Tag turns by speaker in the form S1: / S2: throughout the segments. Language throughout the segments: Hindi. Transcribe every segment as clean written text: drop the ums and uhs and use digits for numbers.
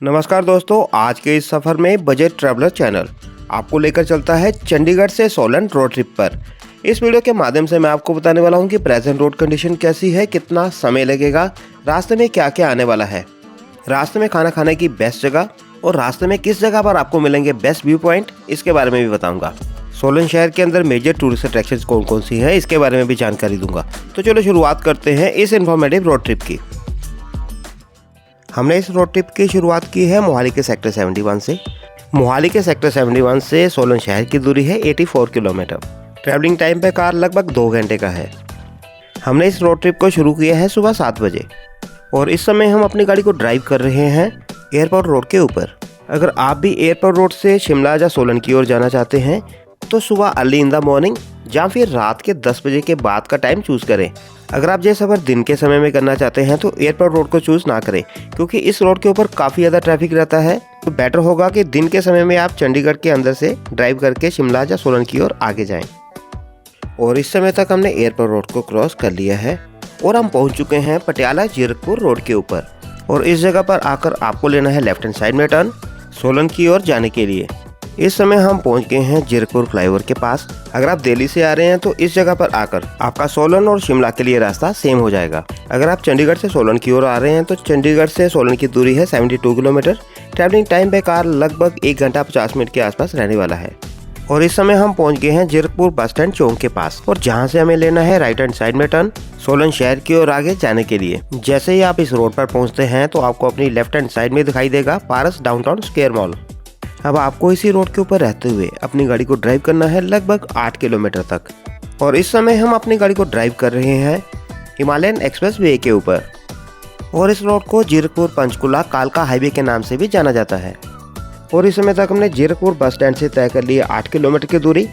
S1: नमस्कार दोस्तों, आज के इस सफ़र में बजट ट्रैवलर चैनल आपको लेकर चलता है चंडीगढ़ से सोलन रोड ट्रिप पर। इस वीडियो के माध्यम से मैं आपको बताने वाला हूं कि प्रेजेंट रोड कंडीशन कैसी है, कितना समय लगेगा, रास्ते में क्या क्या आने वाला है, रास्ते में खाना खाने की बेस्ट जगह और रास्ते में किस जगह पर आपको मिलेंगे बेस्ट व्यू पॉइंट, इसके बारे में भी बताऊँगा। सोलन शहर के अंदर मेजर टूरिस्ट अट्रैक्शंस कौन कौन सी है, इसके बारे में भी जानकारी दूंगा। तो चलो शुरुआत करते हैं इस इन्फॉर्मेटिव रोड ट्रिप की। हमने इस रोड ट्रिप की शुरुआत की है मोहाली के सेक्टर 71 से। मोहाली के सेक्टर 71 से सोलन शहर की दूरी है 84 किलोमीटर। ट्रैवलिंग टाइम पे कार लगभग 2 घंटे का है। हमने इस रोड ट्रिप को शुरू किया है सुबह 7 बजे और इस समय हम अपनी गाड़ी को ड्राइव कर रहे हैं एयरपोर्ट रोड के ऊपर। अगर आप भी एयरपोर्ट रोड से शिमला या सोलन की ओर जाना चाहते हैं तो सुबह अर्ली इन द मॉर्निंग या फिर रात के 10 बजे के बाद का टाइम चूज़ करें। अगर आप ये सफ़र दिन के समय में करना चाहते हैं तो एयरपोर्ट रोड को चूज़ ना करें, क्योंकि इस रोड के ऊपर काफ़ी ज़्यादा ट्रैफिक रहता है। तो बेटर होगा कि दिन के समय में आप चंडीगढ़ के अंदर से ड्राइव करके शिमला या सोलन की ओर आगे जाएं। और इस समय तक हमने एयरपोर्ट रोड को क्रॉस कर लिया है और हम पहुँच चुके हैं पटियाला जीरकपुर रोड के ऊपर। और इस जगह पर आकर आपको लेना है लेफ्ट हैंड साइड में टर्न सोलन की ओर जाने के लिए। इस समय हम पहुंच गए हैं जीरकपुर फ्लाईओवर के पास। अगर आप दिल्ली से आ रहे हैं तो इस जगह पर आकर आपका सोलन और शिमला के लिए रास्ता सेम हो जाएगा। अगर आप चंडीगढ़ से सोलन की ओर आ रहे हैं तो चंडीगढ़ से सोलन की दूरी है 72 किलोमीटर। ट्रैवलिंग टाइम पे कार लगभग 1 घंटा 50 मिनट के आसपास रहने वाला है। और इस समय हम पहुंच गए हैं जीरकपुर बस स्टैंड चौक के पास, और जहां से हमें लेना है राइट हैंड साइड में टर्न सोलन शहर की ओर आगे जाने के लिए। जैसे ही आप इस रोड पर पहुंचते हैं तो आपको अपनी लेफ्ट हैंड साइड में दिखाई देगा पारस डाउनटाउन स्क्वायर मॉल। अब आपको इसी रोड के ऊपर रहते हुए अपनी गाड़ी को ड्राइव करना है लगभग 8 किलोमीटर तक। और इस समय हम अपनी गाड़ी को ड्राइव कर रहे हैं हिमालयन एक्सप्रेस वे के ऊपर। और इस रोड को जीरकपुर पंचकुला कालका हाईवे के नाम से भी जाना जाता है। और इस समय तक हमने जीरकपुर बस स्टैंड से तय कर लिया 8 किलोमीटर की दूरी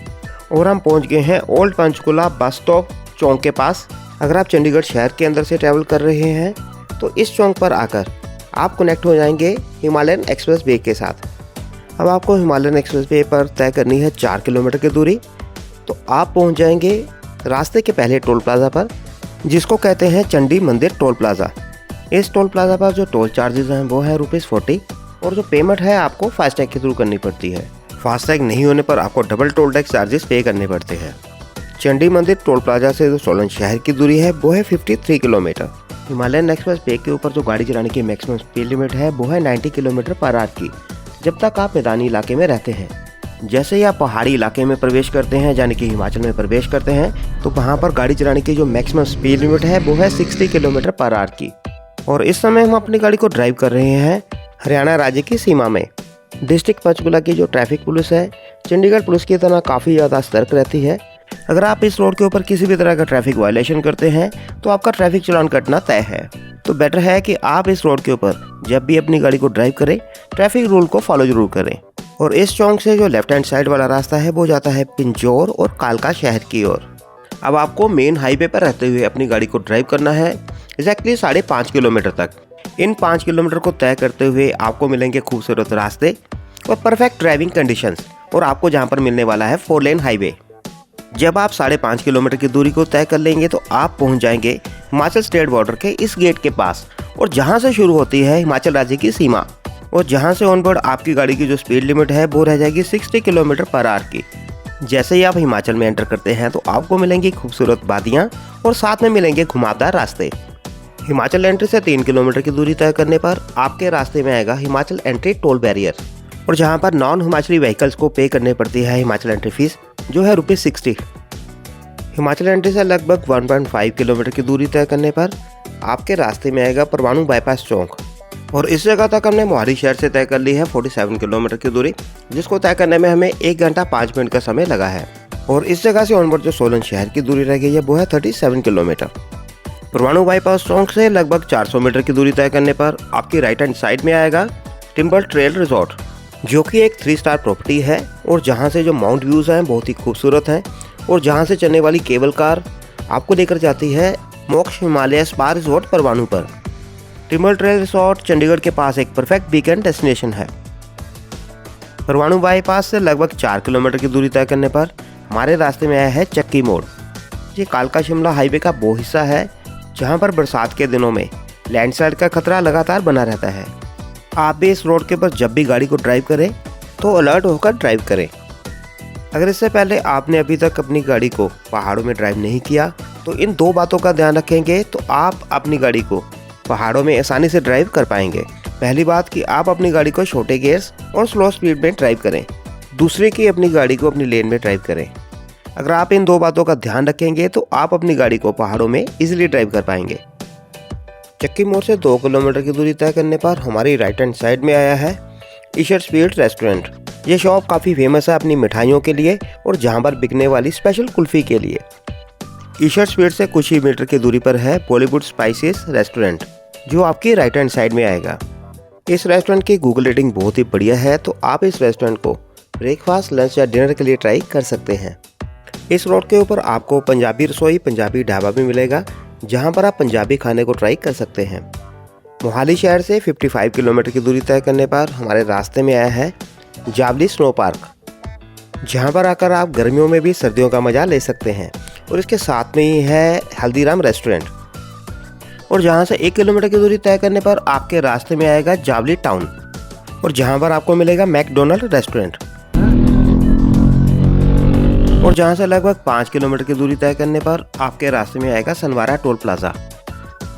S1: और हम पहुंच गए हैं ओल्ड पंचकुला बस स्टॉप चौक के पास। अगर आप चंडीगढ़ शहर के अंदर से ट्रैवल कर रहे हैं तो इस चौक पर आकर आप कनेक्ट हो जाएंगे हिमालयन एक्सप्रेस वे के साथ। अब आपको हिमालयन एक्सप्रेस वे पर तय करनी है 4 किलोमीटर की दूरी। तो आप पहुंच जाएंगे रास्ते के पहले टोल प्लाज़ा पर, जिसको कहते हैं चंडी मंदिर टोल प्लाज़ा। इस टोल प्लाज़ा पर जो टोल चार्जेस हैं वो है ₹40 और जो पेमेंट है आपको फास्टैग के थ्रू करनी पड़ती है। फास्टैग नहीं होने पर आपको डबल टोल टैक्स चार्जेस पे करने पड़ते हैं। चंडी मंदिर टोल प्लाज़ा से जो सोलन शहर की दूरी है वो है 53 किलोमीटर। हिमालयन एक्सप्रेस वे के ऊपर जो गाड़ी चलाने की मैक्सिमम स्पीड लिमिट है वो है 90 किलोमीटर पर आवर की, जब तक आप मैदानी इलाके में रहते हैं। जैसे ही आप पहाड़ी इलाके में प्रवेश करते हैं, यानी कि हिमाचल में प्रवेश करते हैं, तो वहाँ पर गाड़ी चलाने की जो मैक्सिमम स्पीड लिमिट है वो है 60 किलोमीटर पर आवर की। और इस समय हम अपनी गाड़ी को ड्राइव कर रहे हैं हरियाणा राज्य की सीमा में। डिस्ट्रिक्ट पंचकुला की जो ट्रैफिक पुलिस है चंडीगढ़ पुलिस की तरह काफ़ी ज़्यादा सतर्क रहती है। अगर आप इस रोड के ऊपर किसी भी तरह का ट्रैफिक वायलेशन करते हैं तो आपका ट्रैफिक चालान कटना तय है। तो बेटर है कि आप इस रोड के ऊपर जब भी अपनी गाड़ी को ड्राइव करें ट्रैफिक रूल को फॉलो जरूर करें। और इस चौक से जो लेफ्ट हैंड साइड वाला रास्ता है वो जाता है पिंजौर और कालका शहर की ओर। अब आपको मेन हाईवे पर रहते हुए अपनी गाड़ी को ड्राइव करना है एग्जैक्टली 5.5 किलोमीटर तक। इन 5 किलोमीटर को तय करते हुए आपको मिलेंगे खूबसूरत रास्ते और परफेक्ट ड्राइविंग कंडीशंस, और आपको जहाँ पर मिलने वाला है 4 लेन हाईवे। जब आप 5.5 किलोमीटर की दूरी को तय कर लेंगे तो आप पहुंच जाएंगे हिमाचल स्टेट बॉर्डर के इस गेट के पास, और जहां से शुरू होती है हिमाचल राज्य की सीमा। और जहां से ऑनवर्ड आपकी गाड़ी की जो स्पीड लिमिट है वो रह जाएगी 60 किलोमीटर पर आवर की। जैसे ही आप हिमाचल में एंटर करते हैं तो आपको मिलेंगी खूबसूरत वादियाँ और साथ में मिलेंगे घुमावदार रास्ते। हिमाचल एंट्री से 3 किलोमीटर की दूरी तय करने पर आपके रास्ते में आएगा हिमाचल एंट्री टोल बैरियर, और जहाँ पर नॉन हिमाचली व्हीकल्स को पे करनी पड़ती है हिमाचल एंट्री फीस, जो है ₹60। हिमाचल एंट्री से लगभग 1.5 किलोमीटर की दूरी तय करने पर आपके रास्ते में आएगा परवाणु बाईपास चौक। और इस जगह तक हमने मोहाली शहर से तय कर ली है 47 किलोमीटर की दूरी, जिसको तय करने में हमें 1 घंटा 5 मिनट का समय लगा है। और इस जगह से ऑनवर्ड जो सोलन शहर की दूरी रह गई है वो है 37 किलोमीटर। परवाणु बाईपास चौक से लगभग 400 मीटर की दूरी तय करने पर आपकी राइट हैंड साइड में आएगा टिम्बर ट्रेल रिजॉर्ट, जो कि एक 3 स्टार प्रॉपर्टी है और जहां से जो माउंट व्यूज़ हैं बहुत ही खूबसूरत हैं, और जहां से चलने वाली केबल कार आपको लेकर जाती है मोक्ष हिमालय स्पा रिजॉर्ट परवाणु पर। टिम्बर ट्रेल रिजॉर्ट चंडीगढ़ के पास एक परफेक्ट वीकेंड डेस्टिनेशन है। परवाणु बाईपास से लगभग 4 किलोमीटर की दूरी तय करने पर हमारे रास्ते में आया है चक्की मोड़। ये कालका शिमला हाईवे का वो हिस्सा है जहां पर बरसात के दिनों में लैंडस्लाइड का खतरा लगातार बना रहता है। आप भी इस रोड के ऊपर जब भी गाड़ी को ड्राइव करें तो अलर्ट होकर ड्राइव करें। अगर इससे पहले आपने अभी तक अपनी गाड़ी को पहाड़ों में ड्राइव नहीं किया तो इन 2 बातों का ध्यान रखेंगे तो आप अपनी गाड़ी को पहाड़ों में आसानी से ड्राइव कर पाएंगे। पहली बात कि आप अपनी गाड़ी को छोटे गियर्स और स्लो स्पीड में ड्राइव करें। दूसरे कि अपनी गाड़ी को अपनी लेन में ड्राइव करें। अगर आप इन 2 बातों का ध्यान रखेंगे तो आप अपनी गाड़ी को पहाड़ों में इजीली ड्राइव कर पाएंगे। चक्की मोड़ से 2 किलोमीटर की दूरी तय करने पर हमारी राइट हैंड साइड में आया है ईशर स्वीट रेस्टोरेंट। ये शॉप काफ़ी फेमस है अपनी मिठाइयों के लिए और जहां पर बिकने वाली स्पेशल कुल्फ़ी के लिए। ईशर स्वीट से कुछ ही मीटर की दूरी पर है बॉलीवुड स्पाइसेस रेस्टोरेंट, जो आपकी राइट हैंड साइड में आएगा। इस रेस्टोरेंट की गूगल रेटिंग बहुत ही बढ़िया है, तो आप इस रेस्टोरेंट को ब्रेकफास्ट, लंच या डिनर के लिए ट्राई कर सकते हैं। इस रोड के ऊपर आपको पंजाबी रसोई, पंजाबी ढाबा भी मिलेगा, जहां पर आप पंजाबी खाने को ट्राई कर सकते हैं। मोहाली शहर से 55 किलोमीटर की दूरी तय करने पर हमारे रास्ते में आया है जावली स्नो पार्क, जहां पर आकर आप गर्मियों में भी सर्दियों का मज़ा ले सकते हैं। और इसके साथ में ही है हल्दीराम रेस्टोरेंट। और जहां से 1 किलोमीटर की दूरी तय करने पर आपके रास्ते में आएगा जावली टाउन, और जहां पर आपको मिलेगा मैकडोनल्ड रेस्टोरेंट। और जहां से लगभग 5 किलोमीटर की दूरी तय करने पर आपके रास्ते में आएगा सनवारा टोल प्लाजा,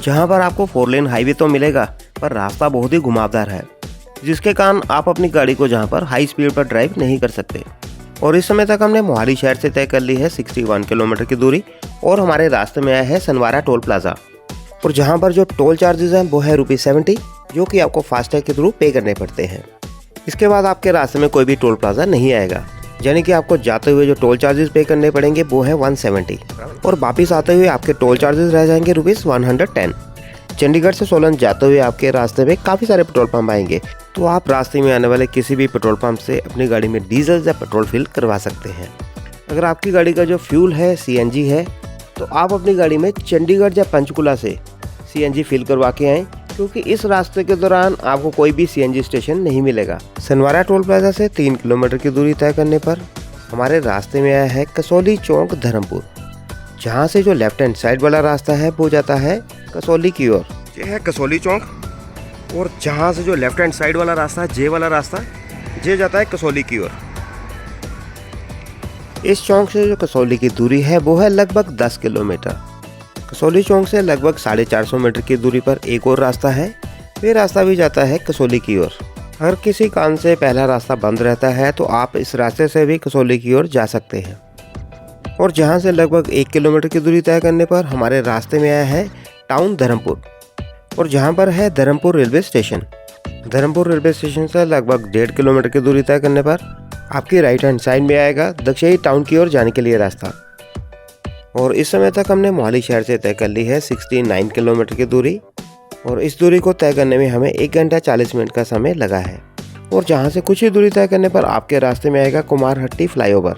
S1: जहां पर आपको 4 लेन हाईवे तो मिलेगा पर रास्ता बहुत ही घुमावदार है, जिसके कारण आप अपनी गाड़ी को जहां पर हाई स्पीड पर ड्राइव नहीं कर सकते। और इस समय तक हमने मोहाली शहर से तय कर ली है 61 किलोमीटर की दूरी, और हमारे रास्ते में आया है सनवारा टोल प्लाजा। और जहां पर जो टोल चार्जेस हैं वो है ₹70, जो कि आपको फास्टैग के थ्रू पे करने पड़ते हैं। इसके बाद आपके रास्ते में कोई भी टोल प्लाजा नहीं आएगा, यानी कि आपको जाते हुए जो टोल चार्जेस पे करने पड़ेंगे वो है 170, और वापस आते हुए आपके टोल चार्जेस रह जाएंगे ₹110। चंडीगढ़ से सोलन जाते हुए आपके रास्ते में काफ़ी सारे पेट्रोल पंप आएंगे, तो आप रास्ते में आने वाले किसी भी पेट्रोल पंप से अपनी गाड़ी में डीजल या पेट्रोल फिल करवा सकते हैं। अगर आपकी गाड़ी का जो फ्यूल है CNG है, तो आप अपनी गाड़ी में चंडीगढ़ या पंचकुला से CNG फिल करवा के आएँ, क्योंकि इस रास्ते के दौरान आपको कोई भी CNG स्टेशन नहीं मिलेगा। सनवारा टोल प्लाजा से 3 किलोमीटर की दूरी तय करने पर हमारे रास्ते में आया है कसौली चौक धर्मपुर, जहां से जो लेफ्ट हैंड साइड वाला रास्ता है वो जाता है कसौली की ओर। ये है कसौली चौक, और जहां से जो लेफ्ट हैंड साइड वाला रास्ता है, जे वाला रास्ता, ये जाता है कसौली की ओर। इस चौक से जो कसौली की दूरी है वो है लगभग 10 किलोमीटर। कसौली चौक से लगभग 450 मीटर की दूरी पर एक और रास्ता है, ये रास्ता भी जाता है कसौली की ओर। अगर किसी कारण से पहला रास्ता बंद रहता है तो आप इस रास्ते से भी कसौली की ओर जा सकते हैं। और जहां से लगभग 1 किलोमीटर की दूरी तय करने पर हमारे रास्ते में आया है टाउन धर्मपुर, और जहां पर है Dharampur railway station. Dharampur railway station से लगभग 1.5 किलोमीटर की दूरी तय करने पर आपकी राइट हैंड साइड में आएगा दक्षिणी टाउन की ओर जाने के लिए रास्ता। और इस समय तक हमने मोहाली शहर से तय कर ली है 69 किलोमीटर की दूरी, और इस दूरी को तय करने में हमें 1 घंटा 40 मिनट का समय लगा है। और जहां से कुछ ही दूरी तय करने पर आपके रास्ते में आएगा कुमारहट्टी फ्लाईओवर,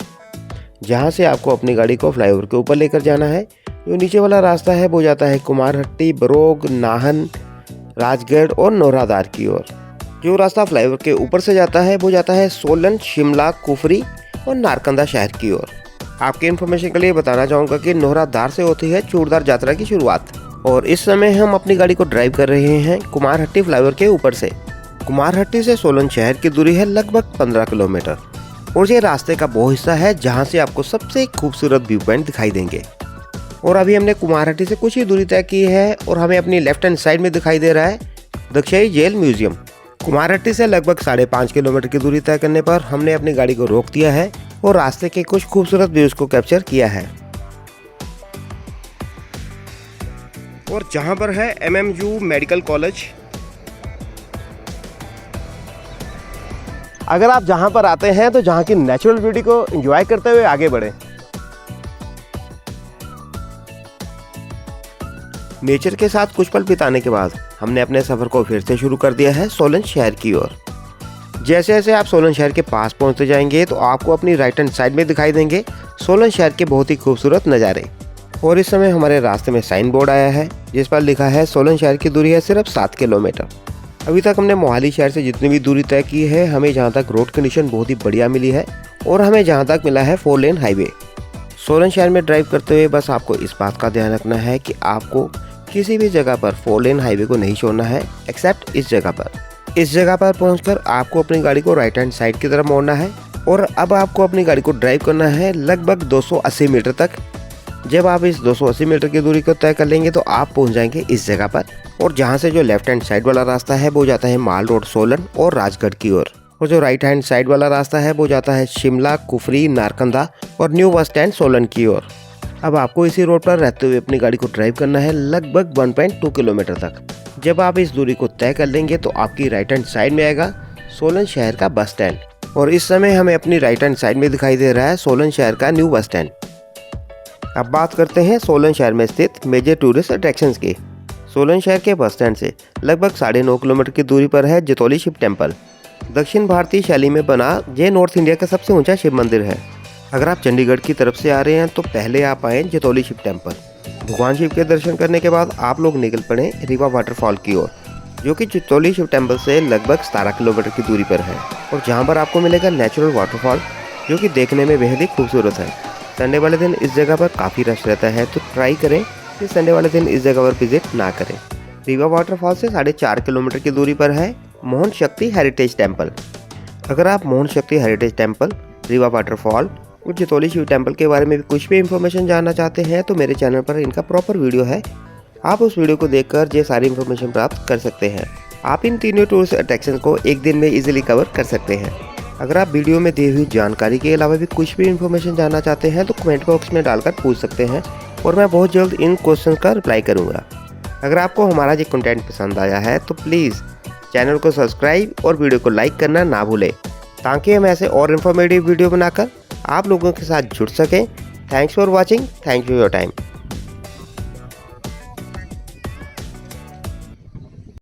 S1: जहां से आपको अपनी गाड़ी को फ्लाईओवर के ऊपर लेकर जाना है। जो नीचे वाला रास्ता है वो जाता है कुमारहट्टी, बरोग, नाहन, राजगढ़ और नौरादार की ओर। जो रास्ता फ्लाईओवर के ऊपर से जाता है वो जाता है सोलन, शिमला, कुफरी और नारकंदा शहर की ओर। आपके इन्फॉर्मेशन के लिए बताना चाहूँगा कि नौरादार से होती है चूड़दार यात्रा की शुरुआत, और इस समय हम अपनी गाड़ी को ड्राइव कर रहे हैं कुमारहट्टी फ्लाईओवर के ऊपर से। कुमारहट्टी से सोलन शहर की दूरी है लगभग 15 किलोमीटर, और ये रास्ते का वो हिस्सा है जहाँ से आपको सबसे खूबसूरत व्यू पॉइंट दिखाई देंगे। और अभी हमने कुमारहट्टी से कुछ ही दूरी तय की है, और हमें अपनी लेफ्ट हैंड साइड में दिखाई दे रहा है दक्षिणी जेल म्यूजियम। कुमारहट्टी से लगभग 5.5 किलोमीटर की दूरी तय करने पर हमने अपनी गाड़ी को रोक दिया है और रास्ते के कुछ खूबसूरत व्यूज को कैप्चर किया है। और जहां पर है MMU मेडिकल कॉलेज। अगर आप जहां पर आते हैं तो जहां की नेचुरल ब्यूटी को एंजॉय करते हुए आगे बढ़ें। नेचर के साथ कुछ पल बिताने के बाद हमने अपने सफ़र को फिर से शुरू कर दिया है सोलन शहर की ओर। जैसे जैसे आप सोलन शहर के पास पहुंचते जाएंगे तो आपको अपनी राइट हैंड साइड में दिखाई देंगे सोलन शहर के बहुत ही खूबसूरत नज़ारे। और इस समय हमारे रास्ते में साइन बोर्ड आया है जिस पर लिखा है सोलन शहर की दूरी है सिर्फ 7 किलोमीटर। अभी तक हमने मोहाली शहर से जितनी भी दूरी तय की है, हमें जहाँ तक रोड कंडीशन बहुत ही बढ़िया मिली है, और हमें जहाँ तक मिला है 4 लेन हाईवे। सोलन शहर में ड्राइव करते हुए बस आपको इस बात का ध्यान रखना है कि आपको किसी भी जगह पर 4 लेन हाईवे को नहीं छोड़ना है, एक्सेप्ट इस जगह पर। इस जगह पर पहुंचकर आपको अपनी गाड़ी को राइट हैंड साइड की तरफ मोड़ना है और अब आपको अपनी गाड़ी को ड्राइव करना है लगभग 280 मीटर तक। जब आप इस 280 मीटर की दूरी को तय कर लेंगे तो आप पहुंच जाएंगे इस जगह पर, और जहां से जो लेफ्ट हैंड साइड वाला रास्ता है वो जाता है माल रोड सोलन और राजगढ़ की ओर, और जो राइट हैंड साइड वाला रास्ता है वो जाता है शिमला, कुफरी, नारकंदा और न्यू बस स्टैंड सोलन की ओर। अब आपको इसी रोड पर रहते हुए अपनी गाड़ी को ड्राइव करना है लगभग 1.2 किलोमीटर तक। जब आप इस दूरी को तय कर लेंगे तो आपकी राइट हैंड साइड में आएगा सोलन शहर का बस स्टैंड, और इस समय हमें अपनी राइट हैंड साइड में दिखाई दे रहा है सोलन शहर का न्यू बस स्टैंड। अब बात करते हैं सोलन शहर में स्थित मेजर टूरिस्ट अट्रैक्शंस की। सोलन शहर के बस स्टैंड से लगभग 9.5 किलोमीटर की दूरी पर है जितौली शिव टेम्पल। दक्षिण भारतीय शैली में बना यह नॉर्थ इंडिया का सबसे ऊंचा शिव मंदिर है। अगर आप चंडीगढ़ की तरफ से आ रहे हैं तो पहले आप आएँ जितौली शिव टेम्पल। भगवान शिव के दर्शन करने के बाद आप लोग निकल पड़े रीवा वाटरफॉल की ओर, जो कि जितौली शिव टेम्पल से लगभग 17 किलोमीटर की दूरी पर है, और जहाँ पर आपको मिलेगा नेचुरल वाटरफॉल जो कि देखने में बेहद ही खूबसूरत है। संडे वाले दिन इस जगह पर काफ़ी रश रहता है, तो ट्राई करें कि संडे वाले दिन इस जगह पर विजिट ना करें। रीवा वाटरफॉल से 4.5 किलोमीटर की दूरी पर है मोहन शक्ति हेरिटेज टेम्पल। अगर आप मोहन शक्ति हेरिटेज टेम्पल, रीवा वाटरफॉल और जितौली शिव टेम्पल के बारे में कुछ भी इन्फॉर्मेशन जानना चाहते हैं तो मेरे चैनल पर इनका प्रॉपर वीडियो है, आप उस वीडियो को देखकर ये सारी इन्फॉर्मेशन प्राप्त कर सकते हैं। आप इन तीनों टूरिस्ट अट्रैक्शन को एक दिन में इजीली कवर कर सकते हैं। अगर आप वीडियो में दी हुई जानकारी के अलावा भी कुछ भी इन्फॉर्मेशन जानना चाहते हैं तो कमेंट बॉक्स में डालकर पूछ सकते हैं, और मैं बहुत जल्द इन क्वेश्चन का रिप्लाई करूँगा। अगर आपको हमारा ये कंटेंट पसंद आया है तो प्लीज़ चैनल को सब्सक्राइब और वीडियो को लाइक करना ना भूलें, ताकि हम ऐसे और इन्फॉर्मेटिव वीडियो बनाकर आप लोगों के साथ जुड़ सकें। Thanks for watching, thanks for your time.